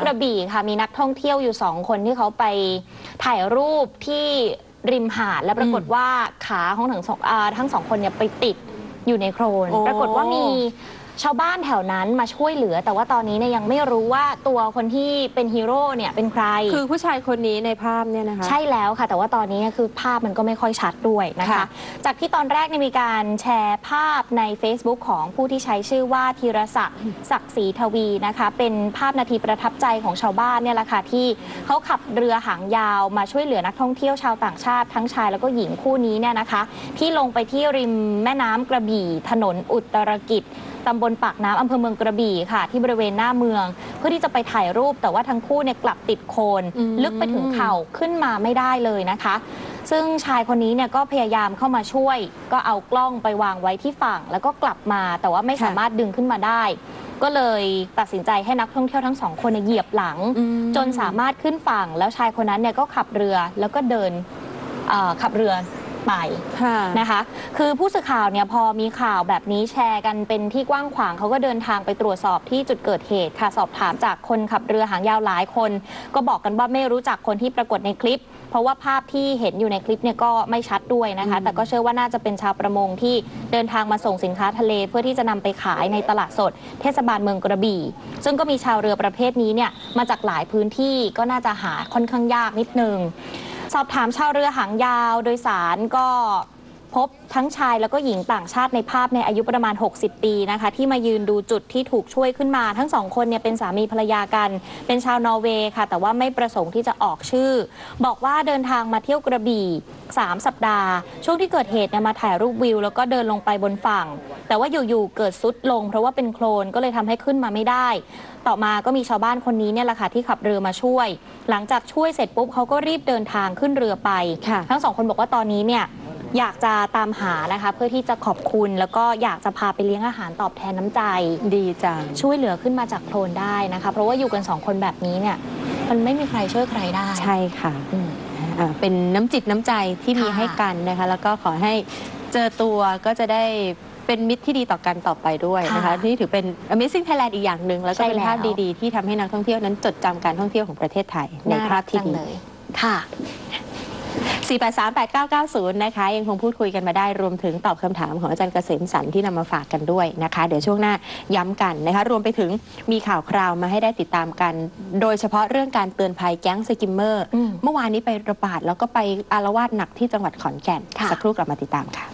กระบี่ค่ะมีนักท่องเที่ยวอยู่2 คนที่เขาไปถ่ายรูปที่ริมหาดและปรากฏว่าขาของทั้งสองคนเนี่ยไปติดอยู่ในโคลนปรากฏว่ามีชาวบ้านแถวนั้นมาช่วยเหลือแต่ว่าตอนนี้เนี่ยยังไม่รู้ว่าตัวคนที่เป็นฮีโร่เนี่ยเป็นใครคือผู้ชายคนนี้ในภาพเนี่ยนะคะใช่แล้วค่ะแต่ว่าตอนนี้คือภาพมันก็ไม่ค่อยชัดด้วยนะคะจากที่ตอนแรกมีการแชร์ภาพใน Facebook ของผู้ที่ใช้ชื่อว่าธีรศักดิ์ศักดิ์ศรีทวีนะคะเป็นภาพนาทีประทับใจของชาวบ้านเนี่ยแหละค่ะที่เขาขับเรือหางยาวมาช่วยเหลือนักท่องเที่ยวชาวต่างชาติทั้งชายแล้วก็หญิงคู่นี้เนี่ยนะคะที่ลงไปที่ริมแม่น้ำกระบี่ถนนอุตรกิจตำบลปากน้ำอำเภอเมืองกระบี่ค่ะที่บริเวณหน้าเมืองเพื่อที่จะไปถ่ายรูปแต่ว่าทั้งคู่เนี่ยกลับติดโคลนลึกไปถึงเข่าขึ้นมาไม่ได้เลยนะคะซึ่งชายคนนี้เนี่ยก็พยายามเข้ามาช่วยก็เอากล้องไปวางไว้ที่ฝั่งแล้วก็กลับมาแต่ว่าไม่สามารถดึงขึ้นมาได้ก็เลยตัดสินใจให้นักท่องเที่ยวทั้ง2 คนเหยียบหลังจนสามารถขึ้นฝั่งแล้วชายคนนั้นเนี่ยก็ขับเรือแล้วก็เดินขับเรือไปนะคะคือผู้สื่อข่าวเนี่ยพอมีข่าวแบบนี้แชร์กันเป็นที่กว้างขวางเขาก็เดินทางไปตรวจสอบที่จุดเกิดเหตุค่ะสอบถามจากคนขับเรือหางยาวหลายคนก็บอกกันว่าไม่รู้จักคนที่ปรากฏในคลิปเพราะว่าภาพที่เห็นอยู่ในคลิปเนี่ยก็ไม่ชัดด้วยนะคะแต่ก็เชื่อว่าน่าจะเป็นชาวประมงที่เดินทางมาส่งสินค้าทะเลเพื่อที่จะนำไปขายในตลาดสดเทศบาลเมืองกระบี่ซึ่งก็มีชาวเรือประเภทนี้เนี่ยมาจากหลายพื้นที่ก็น่าจะหาค่อนข้างยากนิดนึงสอบถามชาวเรือหางยาวโดยสารก็พบทั้งชายแล้วก็หญิงต่างชาติในภาพในอายุประมาณ60 ปีนะคะที่มายืนดูจุดที่ถูกช่วยขึ้นมาทั้ง2 คนเนี่ยเป็นสามีภรรยากันเป็นชาวนอร์เวย์ค่ะแต่ว่าไม่ประสงค์ที่จะออกชื่อบอกว่าเดินทางมาเที่ยวกระบี่3 สัปดาห์ช่วงที่เกิดเหตุเนี่ยมาถ่ายรูปวิวแล้วก็เดินลงไปบนฝั่งแต่ว่าอยู่ๆเกิดซุดลงเพราะว่าเป็นโคลนก็เลยทำให้ขึ้นมาไม่ได้ต่อมาก็มีชาวบ้านคนนี้เนี่ยแหละค่ะที่ขับเรือมาช่วยหลังจากช่วยเสร็จปุ๊บเขาก็รีบเดินทางขึ้นเรือไปทั้ง2 คนบอกว่าตอนนี้เนี่ยอยากจะตามหานะคะเพื่อที่จะขอบคุณแล้วก็อยากจะพาไปเลี้ยงอาหารตอบแทนน้ำใจดีจังช่วยเหลือขึ้นมาจากโคลนได้นะคะเพราะว่าอยู่กัน2 คนแบบนี้เนี่ยมันไม่มีใครช่วยใครได้ใช่ค่ะเป็นน้ำจิตน้ำใจที่มีให้กันนะคะแล้วก็ขอให้เจอตัวก็จะได้เป็นมิตรที่ดีต่อกันต่อไปด้วยนะคะนี่ถือเป็น Amazing Thailand อีกอย่างหนึ่งแล้วก็เป็นภาพดีๆที่ทำให้นักท่องเที่ยวนั้นจดจำการท่องเที่ยวของประเทศไทยในภาพที่ดีค่ะ4838990นะคะยังคงพูดคุยกันมาได้รวมถึงตอบคำถามของอาจารย์เกษมสันต์ที่นำมาฝากกันด้วยนะคะเดี๋ยวช่วงหน้าย้ำกันนะคะรวมไปถึงมีข่าวคราวมาให้ได้ติดตามกันโดยเฉพาะเรื่องการเตือนภัยแก๊งสกิมเมอร์เมื่อวานนี้ไประบาดแล้วก็ไปอาละวาดหนักที่จังหวัดขอนแก่นสักครู่กลับมาติดตามค่ะ